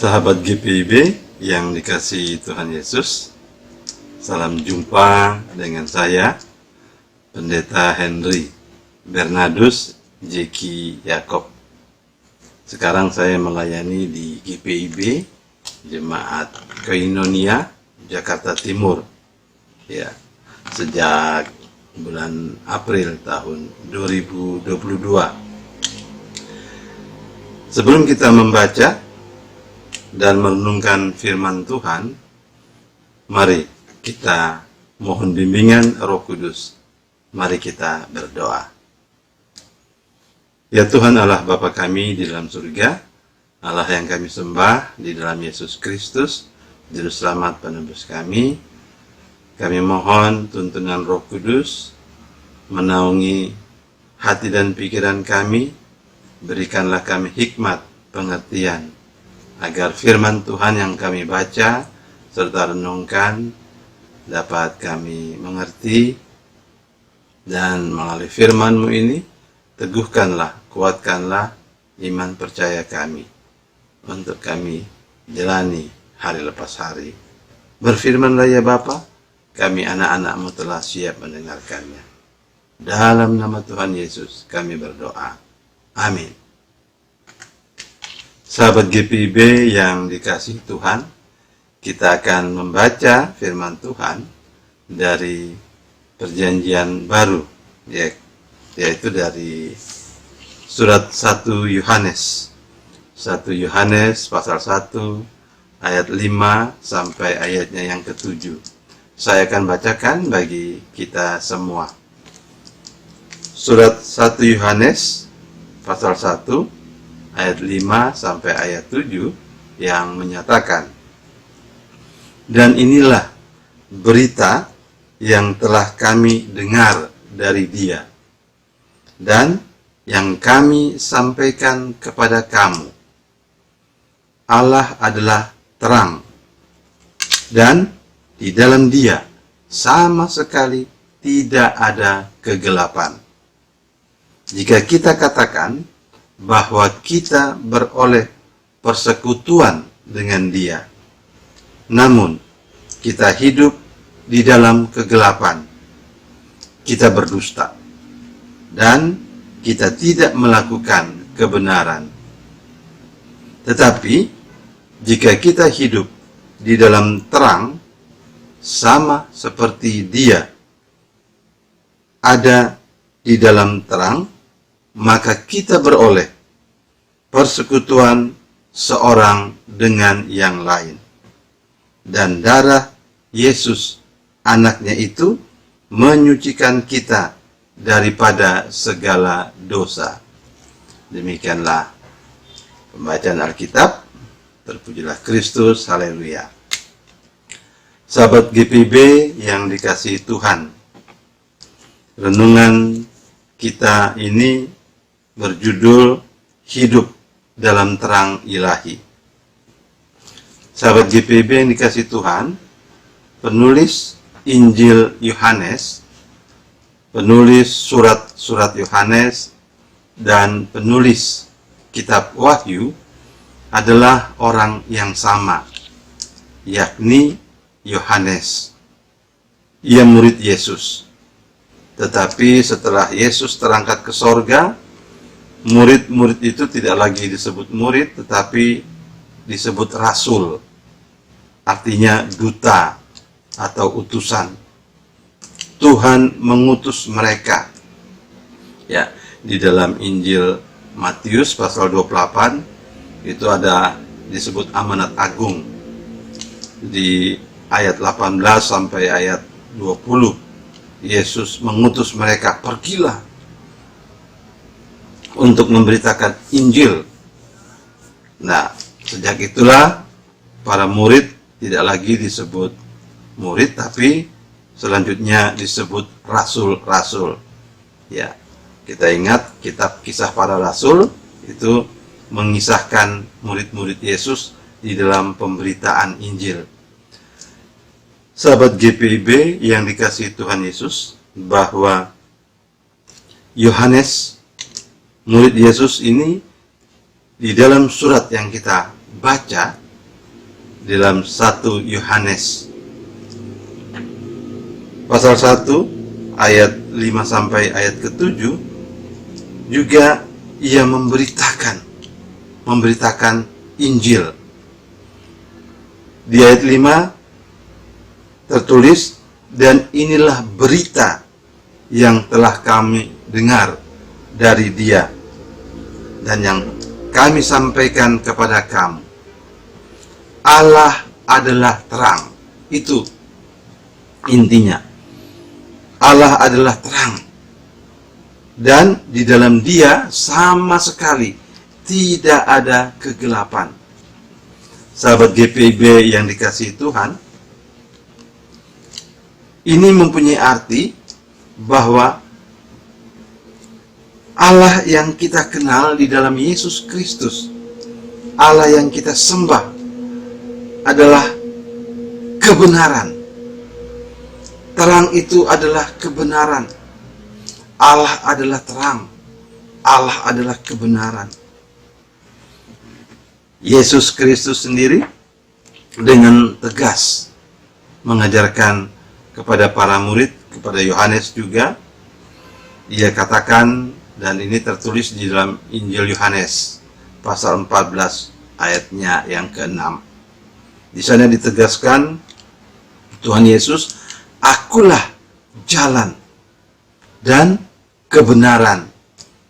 Sahabat GPIB yang dikasihi Tuhan Yesus, salam jumpa dengan saya, Pendeta Henry Bernardus Jeki Yakob. Sekarang saya melayani di GPIB, Jemaat Koinonia, Jakarta Timur, ya, sejak bulan April tahun 2022. Sebelum kita membaca dan merenungkan firman Tuhan, mari kita mohon bimbingan Roh Kudus. Mari kita berdoa. Ya Tuhan Allah Bapa kami di dalam surga, Allah yang kami sembah di dalam Yesus Kristus, Juru Selamat penebus kami mohon tuntunan Roh Kudus menaungi hati dan pikiran kami. Berikanlah kami hikmat pengertian, agar firman Tuhan yang kami baca serta renungkan dapat kami mengerti, dan melalui firman-Mu ini teguhkanlah, kuatkanlah iman percaya kami untuk kami jalani hari lepas hari. Berfirmanlah ya Bapa, kami anak-anak-Mu telah siap mendengarkannya. Dalam nama Tuhan Yesus kami berdoa. Amin. Sahabat GPIB yang dikasihi Tuhan, kita akan membaca firman Tuhan dari Perjanjian Baru, yaitu dari surat 1 Yohanes. 1 Yohanes pasal 1 ayat 5 sampai ayatnya yang ke-7. Saya akan bacakan bagi kita semua. Surat 1 Yohanes pasal 1 ayat 5 sampai ayat 7 yang menyatakan, dan inilah berita yang telah kami dengar dari Dia dan yang kami sampaikan kepada kamu. Allah adalah terang, dan di dalam Dia sama sekali tidak ada kegelapan. Jika kita katakan bahwa kita beroleh persekutuan dengan Dia, namun kita hidup di dalam kegelapan, kita berdusta, dan kita tidak melakukan kebenaran. Tetapi jika kita hidup di dalam terang, sama seperti Dia ada di dalam terang, maka kita beroleh persekutuan seorang dengan yang lain. Dan darah Yesus anaknya itu menyucikan kita daripada segala dosa. Demikianlah pembacaan Alkitab. Terpujilah Kristus, haleluya. Sahabat GPIB yang dikasihi Tuhan, renungan kita ini berjudul Hidup dalam Terang Ilahi. Sahabat GPIB yang dikasihi Tuhan, penulis Injil Yohanes, penulis surat-surat Yohanes, dan penulis kitab Wahyu adalah orang yang sama, yakni Yohanes. Ia murid Yesus. Tetapi setelah Yesus terangkat ke sorga, murid-murid itu tidak lagi disebut murid, tetapi disebut rasul. Artinya duta atau utusan. Tuhan mengutus mereka. Ya, di dalam Injil Matius pasal 28 itu ada disebut amanat agung. Di ayat 18 sampai ayat 20, Yesus mengutus mereka, pergilah untuk memberitakan Injil. Nah, sejak itulah para murid tidak lagi disebut murid, tapi selanjutnya disebut rasul-rasul. Ya, kita ingat kitab Kisah Para Rasul itu mengisahkan murid-murid Yesus di dalam pemberitaan Injil. Sahabat GPIB yang dikasihi Tuhan Yesus, bahwa Yohanes, murid Yesus ini, di dalam surat yang kita baca dalam 1 Yohanes pasal 1 ayat 5 sampai ayat ke-7 juga ia memberitakan Injil. Di ayat 5 tertulis, dan inilah berita yang telah kami dengar dari Dia dan yang kami sampaikan kepada kamu. Allah adalah terang. Itu intinya. Allah adalah terang. Dan di dalam Dia sama sekali tidak ada kegelapan. Sahabat GPIB yang dikasihi Tuhan, ini mempunyai arti bahwa Allah yang kita kenal di dalam Yesus Kristus, Allah yang kita sembah adalah kebenaran. Terang itu adalah kebenaran. Allah adalah terang. Allah adalah kebenaran. Yesus Kristus sendiri dengan tegas mengajarkan kepada para murid, kepada Yohanes juga, ia katakan, dan ini tertulis di dalam Injil Yohanes pasal 14 ayatnya yang ke-6. Di sana ditegaskan Tuhan Yesus, akulah jalan dan kebenaran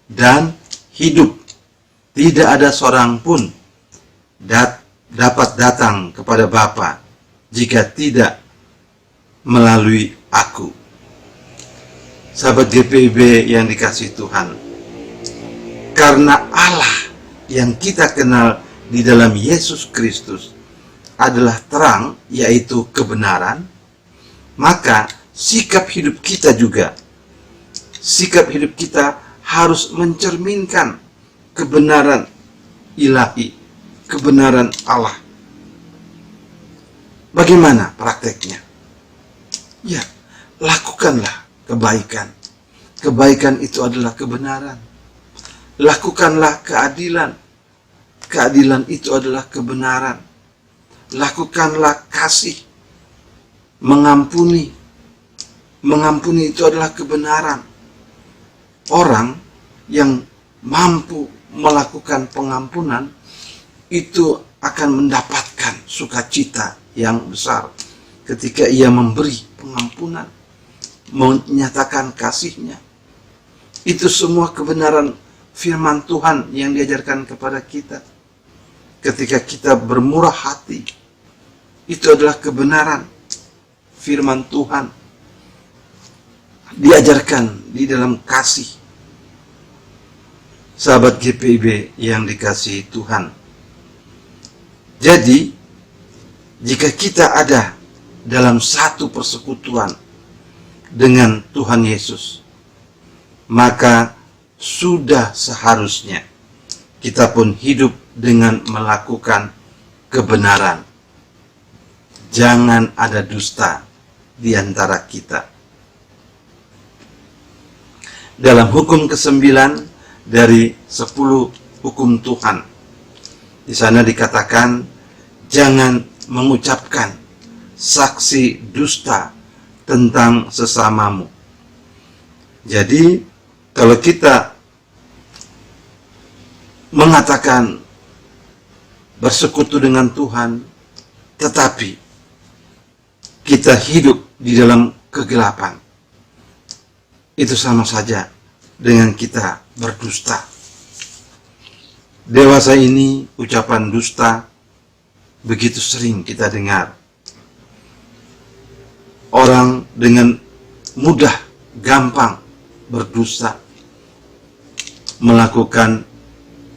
dan hidup. Tidak ada seorang pun dapat datang kepada Bapa jika tidak melalui aku. Sahabat GPIB yang dikasihi Tuhan, karena Allah yang kita kenal di dalam Yesus Kristus adalah terang, yaitu kebenaran, maka sikap hidup kita harus mencerminkan kebenaran ilahi, kebenaran Allah. Bagaimana prakteknya? Ya, lakukanlah kebaikan. Kebaikan itu adalah kebenaran. Lakukanlah keadilan. Keadilan itu adalah kebenaran. Lakukanlah kasih. Mengampuni. Mengampuni itu adalah kebenaran. Orang yang mampu melakukan pengampunan itu akan mendapatkan sukacita yang besar ketika ia memberi pengampunan, menyatakan kasihnya. Itu semua kebenaran firman Tuhan yang diajarkan kepada kita. Ketika kita bermurah hati, itu adalah kebenaran firman Tuhan diajarkan di dalam kasih. Sahabat GPIB yang dikasihi Tuhan, jadi jika kita ada dalam satu persekutuan dengan Tuhan Yesus, maka sudah seharusnya kita pun hidup dengan melakukan kebenaran. Jangan ada dusta di antara kita. Dalam hukum ke-9 dari 10 hukum Tuhan, di sana dikatakan jangan mengucapkan saksi dusta tentang sesamamu. Jadi kalau kita mengatakan bersekutu dengan Tuhan, tetapi kita hidup di dalam kegelapan, itu sama saja dengan kita berdusta. Dewasa ini ucapan dusta begitu sering kita dengar. Orang dengan mudah, gampang berdusta, melakukan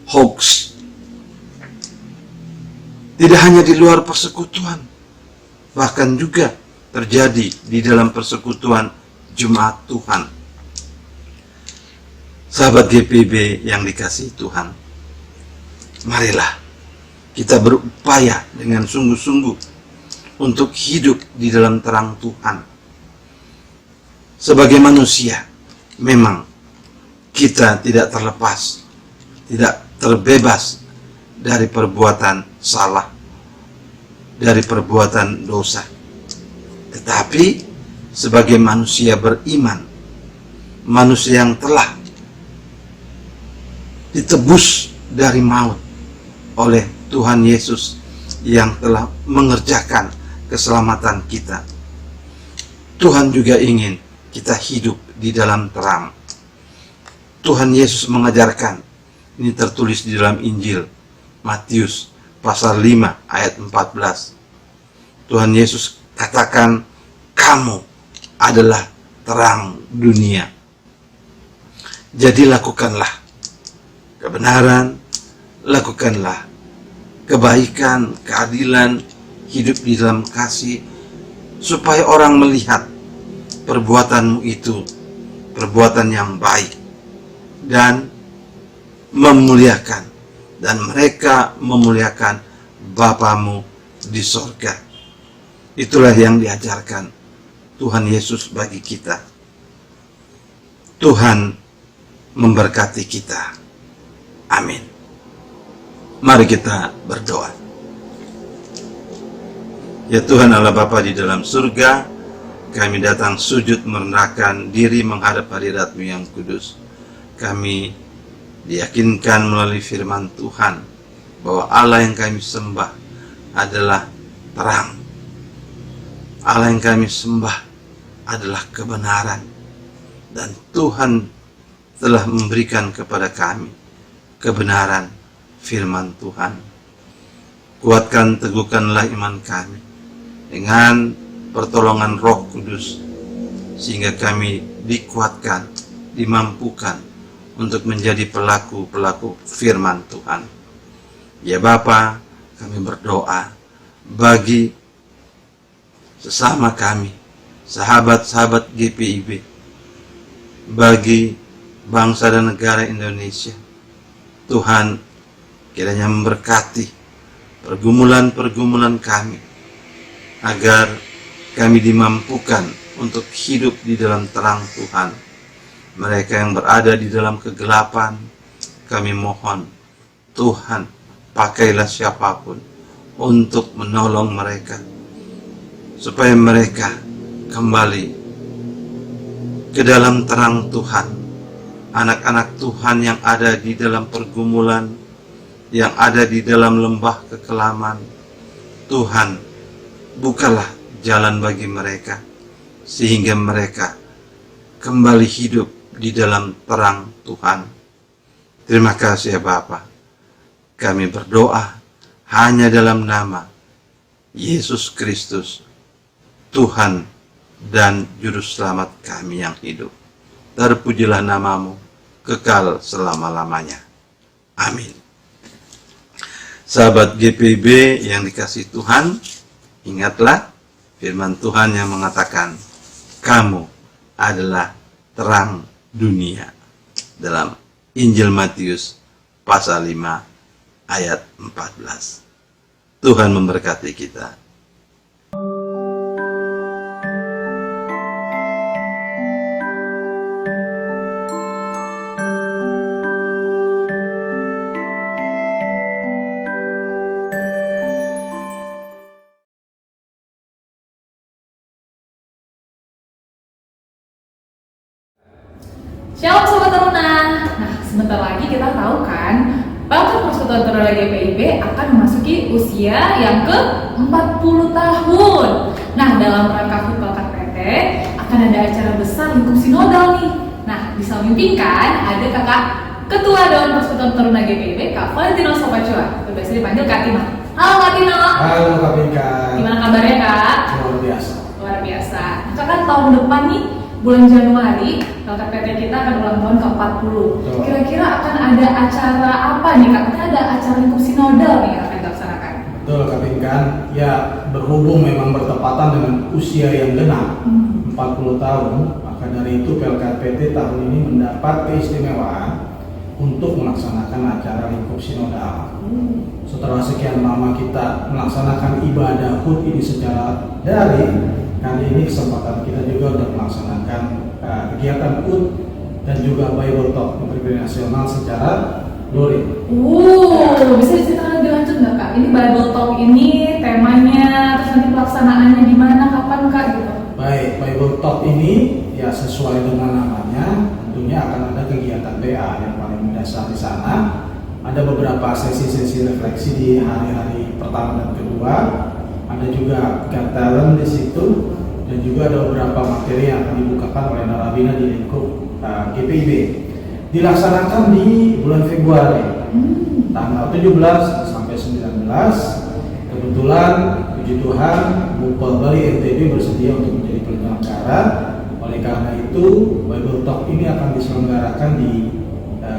hoax. Tidak hanya di luar persekutuan, bahkan juga terjadi di dalam persekutuan jemaat Tuhan. Sahabat GPIB yang dikasihi Tuhan, marilah kita berupaya dengan sungguh-sungguh untuk hidup di dalam terang Tuhan. Sebagai manusia, memang kita tidak terlepas, tidak terbebas dari perbuatan salah. dari perbuatan dosa. Tetapi sebagai manusia beriman, manusia yang telah ditebus dari maut oleh Tuhan Yesus yang telah mengerjakan keselamatan kita, Tuhan juga ingin kita hidup di dalam terang. Tuhan Yesus mengajarkan, ini tertulis di dalam Injil Matius pasal 5 ayat 14. Tuhan Yesus katakan, kamu adalah terang dunia. Jadi lakukanlah kebenaran, lakukanlah kebaikan, keadilan, hidup di dalam kasih, supaya orang melihat perbuatanmu itu perbuatan yang baik dan memuliakan, dan mereka memuliakan Bapamu di sorga. Itulah yang diajarkan Tuhan Yesus bagi kita. Tuhan memberkati kita. Amin. Mari kita berdoa. Ya Tuhan Allah Bapa di dalam surga, kami datang sujud merendahkan diri menghadap hadirat-Mu yang kudus. Kami diyakinkan melalui firman Tuhan bahwa Allah yang kami sembah adalah terang. Allah yang kami sembah adalah kebenaran. Dan Tuhan telah memberikan kepada kami kebenaran firman Tuhan. Kuatkan, teguhkanlah iman kami dengan pertolongan Roh Kudus, sehingga kami dikuatkan, dimampukan untuk menjadi pelaku-pelaku firman Tuhan. Ya Bapa, kami berdoa bagi sesama kami, sahabat-sahabat GPIB, bagi bangsa dan negara Indonesia. Tuhan kiranya memberkati pergumulan-pergumulan kami, agar kami dimampukan untuk hidup di dalam terang Tuhan. Mereka yang berada di dalam kegelapan, kami mohon Tuhan, pakailah siapapun untuk menolong mereka, supaya mereka kembali ke dalam terang Tuhan. Anak-anak Tuhan yang ada di dalam pergumulan, yang ada di dalam lembah kekelaman, Tuhan, bukalah jalan bagi mereka, sehingga mereka kembali hidup di dalam terang Tuhan. Terima kasih ya Bapa. Kami berdoa hanya dalam nama Yesus Kristus, Tuhan dan Juru Selamat kami yang hidup. Terpujilah namamu kekal selama-lamanya. Amin. Sahabat GPIB yang dikasihi Tuhan, ingatlah firman Tuhan yang mengatakan, kamu adalah terang dunia, dalam Injil Matius pasal 5 ayat 14. Tuhan memberkati kita. Shalom Sobat Teruna. Nah, sebentar lagi kita tahu kan, Pelkat Persekutuan Teruna GPIB akan memasuki usia yang ke-40 tahun. Nah, dalam rangka HUT Pelkat PT akan ada acara besar lingkup sinodal nih. Nah, disampingkan ada kakak Ketua Dewan Persekutuan Teruna GPIB, Kak Valentino Sopacua, atau biasa dipanggil Kak Tino. Halo Kak Tino. Halo Kak Pinka. Gimana kabarnya Kak? Luar biasa. Luar biasa. Nah, kan tahun depan nih, bulan Januari, Pelkat PT kita akan ulang tahun ke-40. Kira-kira akan ada acara apa nih Kak? Kita ada acara lingkup sinodal nih yang akan dilaksanakan. Betul Kak Pinka. Ya, berhubung memang bertepatan dengan usia yang genap 40 tahun, maka dari itu Pelkat PT tahun ini mendapat keistimewaan untuk melaksanakan acara lingkup sinodal. Setelah sekian lama kita melaksanakan ibadah HUT ini secara daring, kali ini kesempatan kita juga untuk melaksanakan kegiatan HUT dan juga Bible Talk Menteri Nasional secara luring. Bisa diceritakan lebih lanjut nggak Kak? Ini Bible Talk ini tema temanya, terus nanti pelaksanaannya di mana, kapan Kak gitu? Baik, Bible Talk ini ya sesuai dengan namanya, tentunya akan ada kegiatan PA yang paling mendasar di sana. Ada beberapa sesi-sesi refleksi di hari-hari pertama dan kedua. Ada juga God Talent di situ, dan juga ada beberapa materi yang akan dibukakan oleh narabina di lingkup GPIB. Dilaksanakan di bulan Februari, tanggal 17 sampai 19. Kebetulan puji Tuhan Bupal Bali NTB bersedia untuk menjadi penyelenggara. Oleh karena itu Bible Talk ini akan diselenggarakan di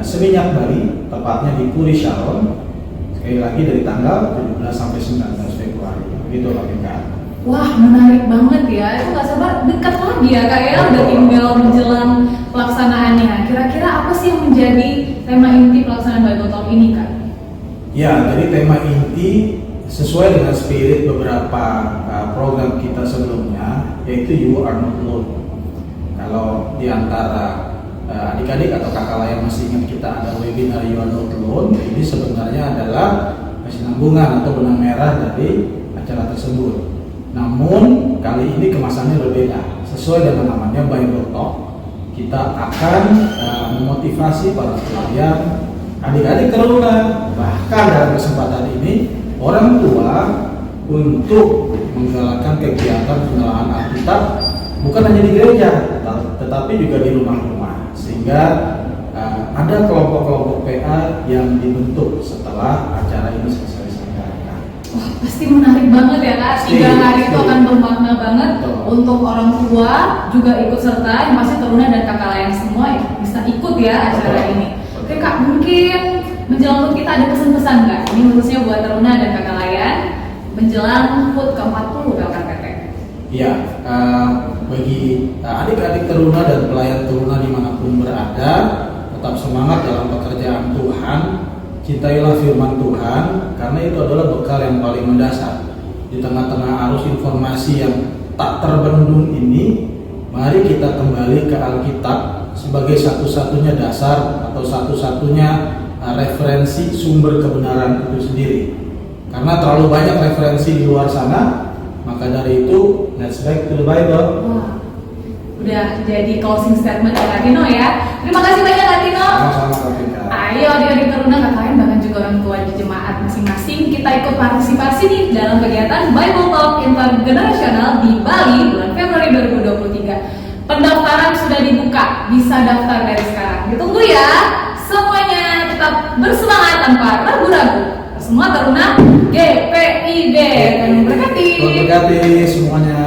Seminyak Bali, tepatnya di Puri Shalom. Sekali lagi dari tanggal 17 sampai 19 Februari. Begitu Pak Bingka. Wah, menarik banget ya. Itu nggak sabar, dekat lagi ya Kak ya, udah tinggal menjelang pelaksanaannya. Kira-kira apa sih yang menjadi tema inti pelaksanaan Bible Talk ini Kak? Ya, jadi tema inti sesuai dengan spirit beberapa program kita sebelumnya, yaitu You Are Not Alone. Kalau di antara adik-adik atau kakak lain masih ingat kita ada webinar You Are Not Alone, ini sebenarnya adalah kesinambungan atau benang merah dari acara tersebut. Namun kali ini kemasannya berbeda. Sesuai dengan namanya Bible Talk, kita akan memotivasi para pelayan, adik-adik teruna, bahkan dalam kesempatan ini orang tua untuk menggalakkan kegiatan pengenalan Alkitab bukan hanya di gereja, tetapi juga di rumah-rumah, sehingga ada kelompok-kelompok PA yang dibentuk setelah acara ini selesai diselenggarakan. Wah, pasti menarik banget ya Kak. 3 hari itu akan bermakna banget. Betul. Untuk orang tua juga ikut serta, yang pasti teruna dan kakak lain semua bisa ikut ya acara Betul. ini. Oke Kak, mungkin menjelang HUT kita ada pesan-pesan nggak? Ini khususnya buat teruna dan kakak lain menjelang HUT ke-40 PLKPT. Ya, bagi adik-adik teruna dan pelayan teruna dimanapun berada, tetap semangat dalam pekerjaan Tuhan. Cintailah firman Tuhan, karena itu adalah bekal yang paling mendasar. Di tengah-tengah arus informasi yang tak terbendung ini, mari kita kembali ke Alkitab sebagai satu-satunya dasar atau satu-satunya referensi sumber kebenaran itu sendiri. Karena terlalu banyak referensi di luar sana, maka dari itu let's back to the Bible. Wah, udah jadi closing statement Kak Tino ya. Terima kasih banyak Kak Tino. Sama-sama Kak Vika. Ayo adik-adik teruna kakak lain, bahkan juga orang tua di jemaat masing-masing, kita ikut partisipasi nih dalam kegiatan Bible Talk Intergenerasional di Bali bulan Februari 2023. Pendaftaran sudah dibuka, bisa daftar dari sekarang. Ditunggu ya. Semuanya tetap bersemangat tanpa ragu-ragu. Semua teruna GPIB. Dan berkati. Terima kasih semuanya.